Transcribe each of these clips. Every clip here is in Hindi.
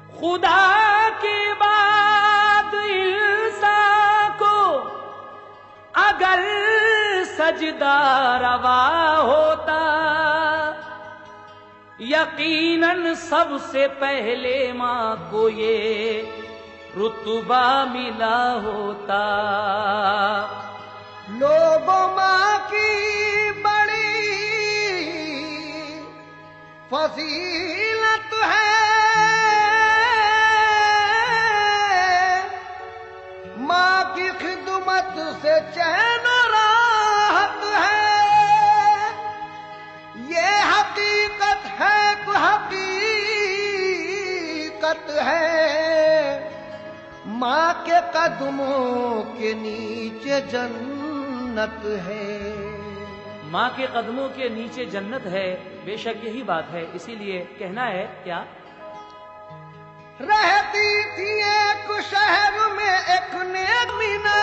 खुदा के बाद इंसान को अगर सजदा रवा होता, यकीनन सबसे पहले मां को ये रुतबा मिला होता। लोगों मां की बड़ी फजीलत है, मां की खिदमत से चैन और राहत है। ये हकीकत है, हकीकत है, मां के कदमों के नीचे जन्नत है। मां के कदमों के नीचे जन्नत है, बेशक यही बात है। इसीलिए कहना है क्या? रहती थी एक शहर में एक नेक मीना,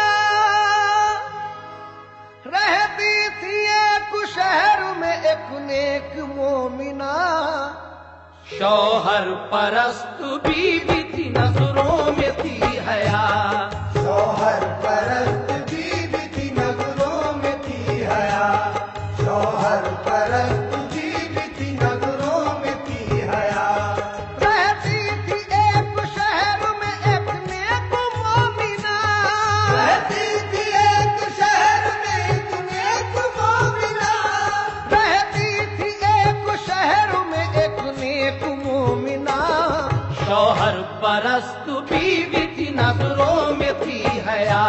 रहती थी एक शहर में एक नेक मोमिना। शौहर परस्त बीवी थी, नजरों में थी हया। शौहर परस्त बीवी थी, नजरों में थी हया। शौहर परस्त बीवी थी, नजरों में थी हया। रहती थी एक शहर में एक नेक मोमिना, रहती थी एक शहर में एक नेक मोमिना। रहती थी एक शहर में एक नेक मोमिना। शौहर परस्त बीवी थी, नजरों में थी हया।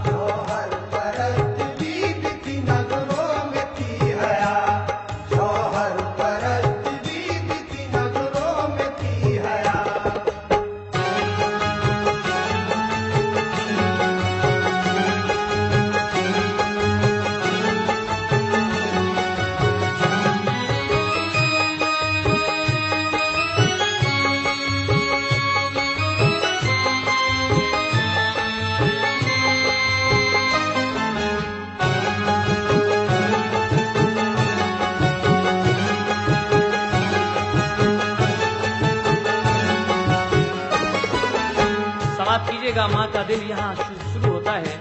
शौहर परस्त बीवी थी, नजरों में थी हया। शौहर परस्त बीवी थी, नजरों में थी हया। समाप्त कीजिएगा। मां का दिल यहाँ शुरू होता है।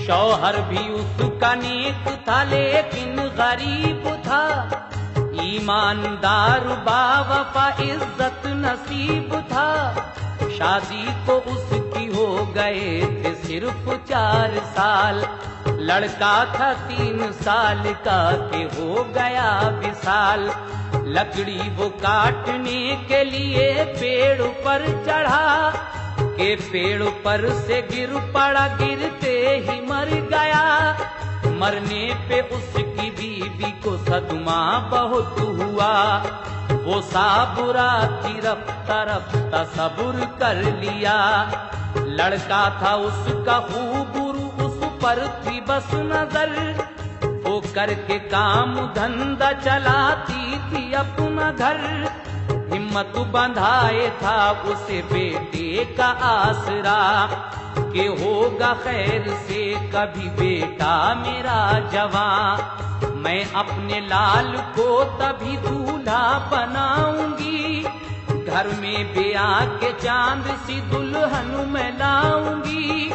शौहर भी उसका नेक था लेकिन गरीब था, ईमानदार बावफा इज्जत नसीब था। शादी को उसकी हो गए थे सिर्फ 4 साल, लड़का था 3 साल का के हो गया विसाल। लकड़ी वो काटने के लिए पेड़ पर चढ़ा, के पेड़ पर से गिर पड़ा, गिरते ही मर गया। मरने पे उसकी बीवी को सदमा बहुत हुआ, वो साबुरा थी रफ्ता रफ्ता सब्र कर लिया। लड़का था उसका खूबरू, उस पर थी बस नजर, वो करके काम धंधा चलाती थी अपना घर। हिम्मत बंधाए था उसे बेटे का आसरा, के होगा खैर से कभी बेटा मेरा जवां। मैं अपने लाल को तभी दूल्हा बनाऊंगी, घर में ब्याह के चांद सी दुल्हन मैं लाऊंगी।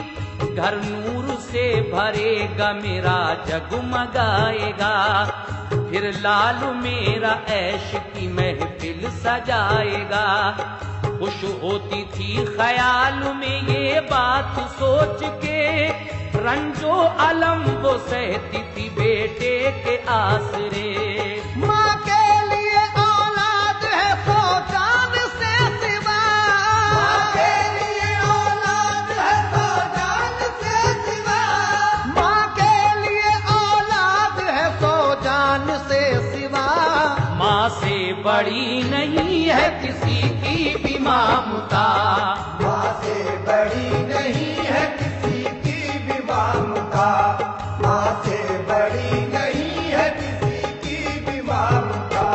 घर नूर से भरेगा मेरा जगमगाएगा, फिर लालू मेरा ऐश की महफिल सजाएगा। खुश होती थी ख्याल में ये बात सोच के, रंजो अलम वो सहती थी बेटे के आसरे। माँ के लिए औलाद है सो जान से सिवा, माँ के लिए औलाद है सो जान से सिवा। माँ के लिए औलाद है सो जान से सिवा। माँ से बड़ी नहीं है किसी की भी ममता, माँ से बड़ी नहीं है किसी की भी ममता। माँ से बड़ी नहीं है किसी की भी ममता।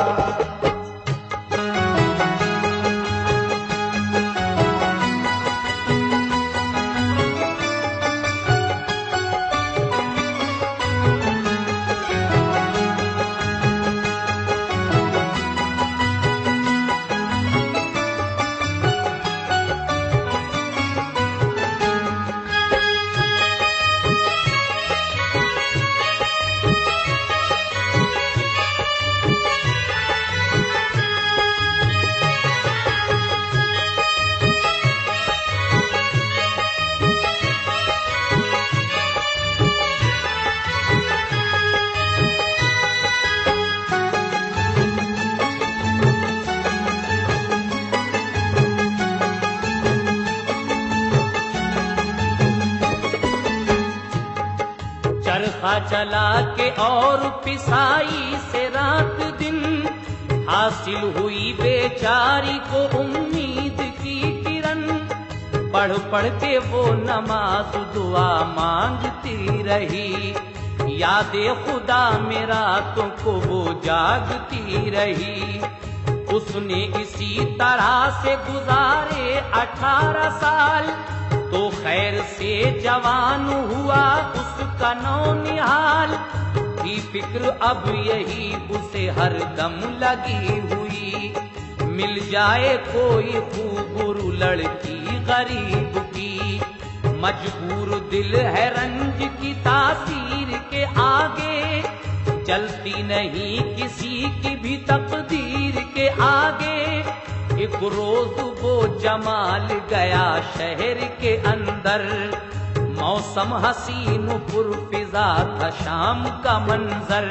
पता चला के और पिसाई से रात दिन हासिल हुई बेचारी को उम्मीद की किरण। पढ़ पढ़ के वो नमाज दुआ मांगती रही, यादे खुदा में रातों को वो जागती रही। उसने इसी तरह से गुजारे 18 साल, तो खैर से जवान हुआ उसका नौनिहाल। भी फिक्र अब यही उसे हर दम लगी हुई, मिल जाए कोई खूबरू लड़की गरीब की। मजबूर दिल है रंज की तासीर के आगे, चलती नहीं किसी की भी तकदीर के आगे। एक रोज वो जमाल गया शहर के अंदर, मौसम हसीन पुरफिजा था शाम का मंजर।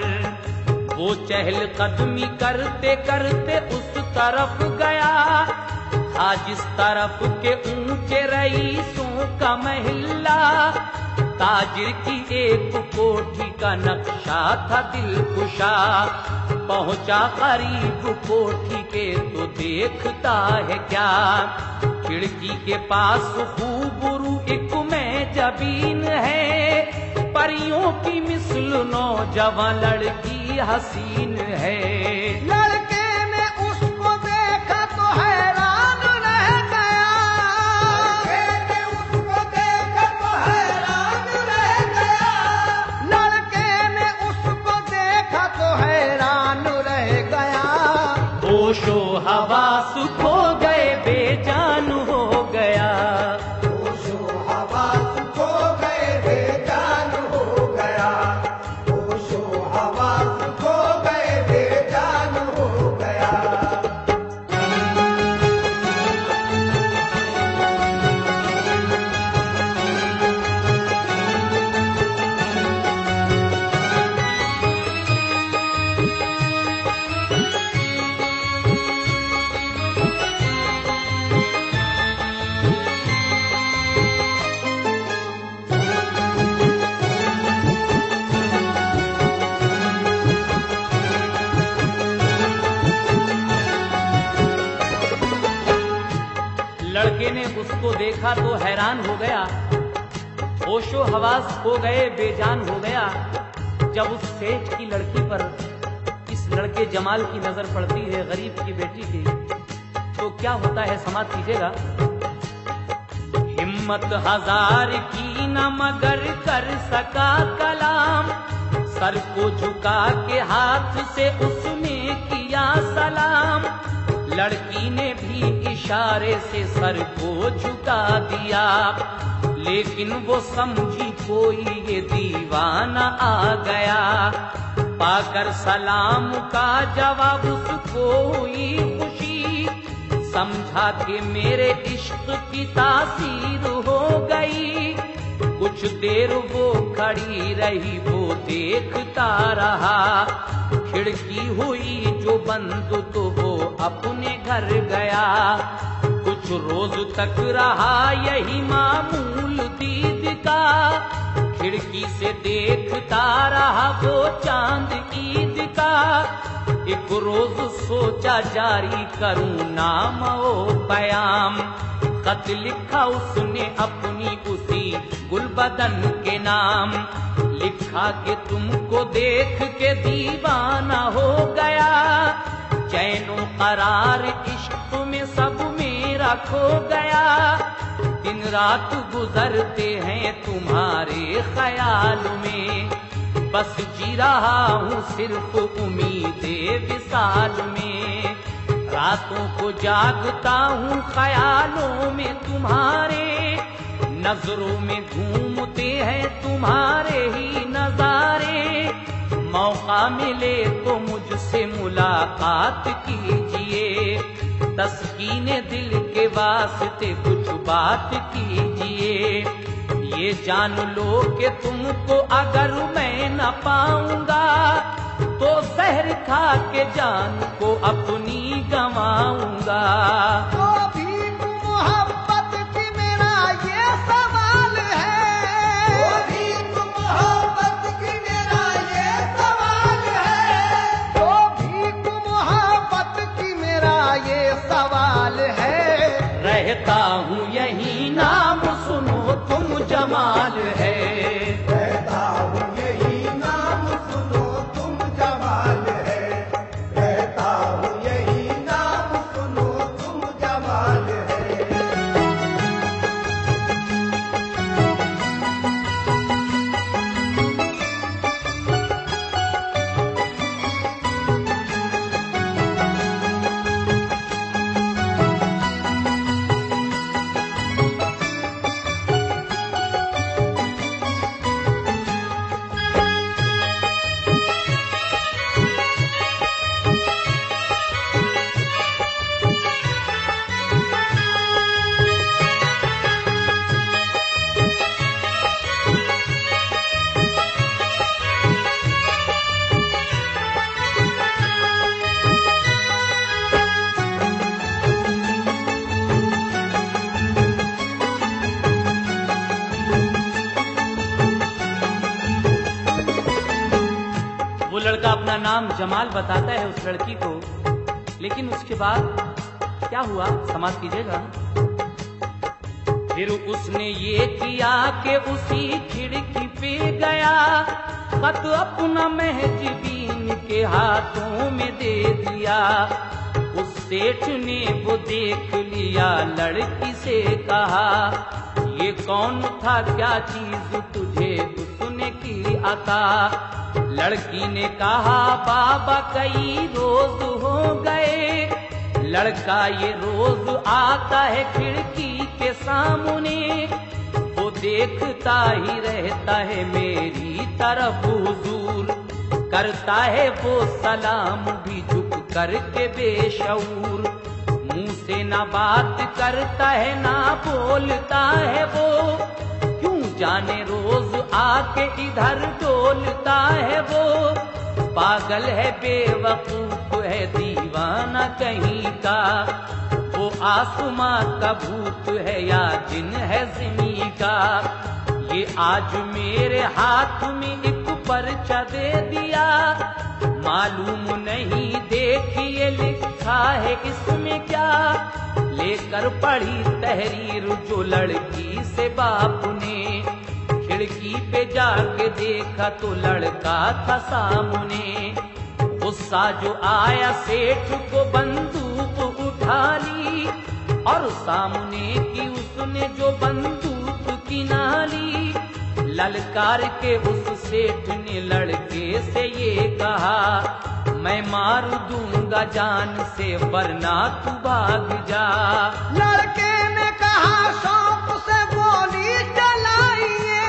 वो चहल कदमी करते करते उस तरफ गया, था जिस तरफ के ऊंचे रईसों का महल्ला। ताजिर की एक कोठी का नक्शा था दिलकुशा, पहुंचा करीब कोठी के तो देखता है क्या। खिड़की के पास खूबरू एक में जबीन है, परियों की मिसल नौजवान लड़की हसीन है। लड़के ने उसको देखा तो हैरान रह गया, लड़के ने उसको देखा तो हैरान रह गया, लड़के ने उसको देखा तो हैरान रह गया। होशो हवास खो गए बेजान हो गया, होशो हवास खो गए बेजान हो गया, होशो हवास खो गए बेजान हो गया। लड़के ने उसको देखा तो हैरान हो गया, होशो हवास खो गए बेजान हो गया। जब उस सेठ की लड़की पर इस लड़के जमाल की नजर पड़ती है, गरीब की बेटी की, तो क्या होता है समाप्त कीजिएगा। हिम्मत हजार की न मगर कर सका कलाम, सर को झुका के हाथ से उसने किया सलाम। लड़की ने भी इशारे से सर को झुका दिया, लेकिन वो समझी कोई ये दीवाना आ गया। पाकर सलाम का जवाब उसको हुई खुशी, समझा कि मेरे इश्क की तासीर हो गई। कुछ देर वो खड़ी रही, वो देखता रहा। खिड़की हुई जो बंद तो वो अपने घर गया। कुछ रोज तक रहा यही मामूल दीद का, खिड़की से देखता रहा वो चांद ईद का। एक रोज सोचा जारी करूं नाम ओ पयाम, खत लिखा उसने अपनी उसी गुलबदन के नाम। लिखा कि तुमको देख के दीवाना हो गया, चैनो करार इश्क में सब मेरा खो गया। दिन रात गुजरते हैं तुम्हारे ख्याल में, बस जी रहा हूँ सिर्फ उम्मीदे विसाल में। रातों को जागता हूँ ख्यालों में तुम्हारे, नजरों में घूमते हैं तुम्हारे ही नजारे। मौका मिले तो मुझसे मुलाकात कीजिए, तस्कीने दिल के वास्ते कुछ बात कीजिए। ये जान लो कि तुमको अगर मैं न पाऊंगा, तो जहर खा के जान को अपनी गंवाऊंगा। तो भी मोहब्बत की मेरा ये सवाल है, तो भी मोहब्बत की कहता हूँ यही नाम सुनो तुम जमाल है। कहता हूँ यही नाम सुनो तुम जमाल है। कहता हूँ यही नाम सुनो तुम जमाल है। वो लड़का अपना नाम जमाल बताता है उस लड़की को, लेकिन उसके बाद क्या हुआ समाप्त कीजिएगा। फिर उसने ये किया कि उसी खिड़की पे गया, खत अपना महजबीन के हाथों में दे दिया। उस सेठ ने वो देख लिया, लड़की से कहा ये कौन था, क्या चीज तुझे उसने की अता। लड़की ने कहा बाबा कई रोज हो गए, लड़का ये रोज आता है खिड़की के सामने, वो देखता ही रहता है मेरी तरफ हुजूर, करता है वो सलाम भी झुक करके बेशऊर, मुंह से ना बात करता है ना बोलता है वो, क्यों जाने रोज आके इधर डोलता है वो, पागल है बेवकूफ है दीवाना कहीं का, वो आसमां का भूत है या जिन है ज़मीं का। ये आज मेरे हाथ में एक पर्चा दे दिया, मालूम नहीं देखिए लिखा है इसमें क्या, लेकर पढ़ी तहरीर जो लड़की से बाप ने, खिड़की पे जाके देखा तो लड़का था सामने, गुस्सा जो आया सेठ को बंदूक उठा ली, और सामने की उसने जो बंदूक की नाली, ललकार के उस सेठ ने लड़के से ये कहा मैं मार दूंगा जान से वरना तू भाग जा। लड़के ने कहा शौक से गोली चलाइए,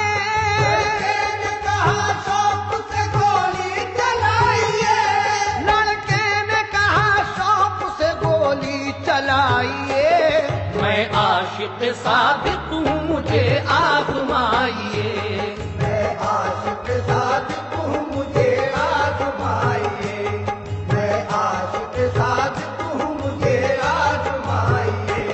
लड़के ने कहा शौक से गोली चलाइए, लड़के ने कहा शौक से गोली चलाइए, मैं आशिक सादिक हूँ मुझे आजमाइए, मैं आशिक सादिक हूँ मुझे आजमाइए, मैं आशिक सादिक हूँ मुझे आजमाइए।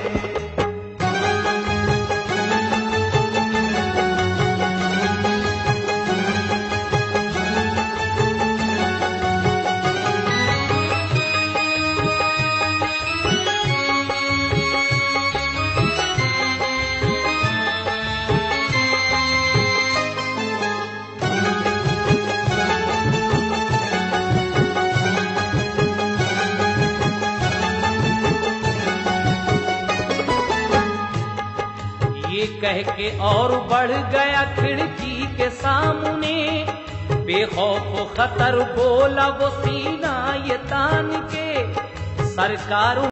ये कह के और बढ़ गया खिड़की के सामने, बेखौफ खतर बोला वो सीना ये तान के, सरकार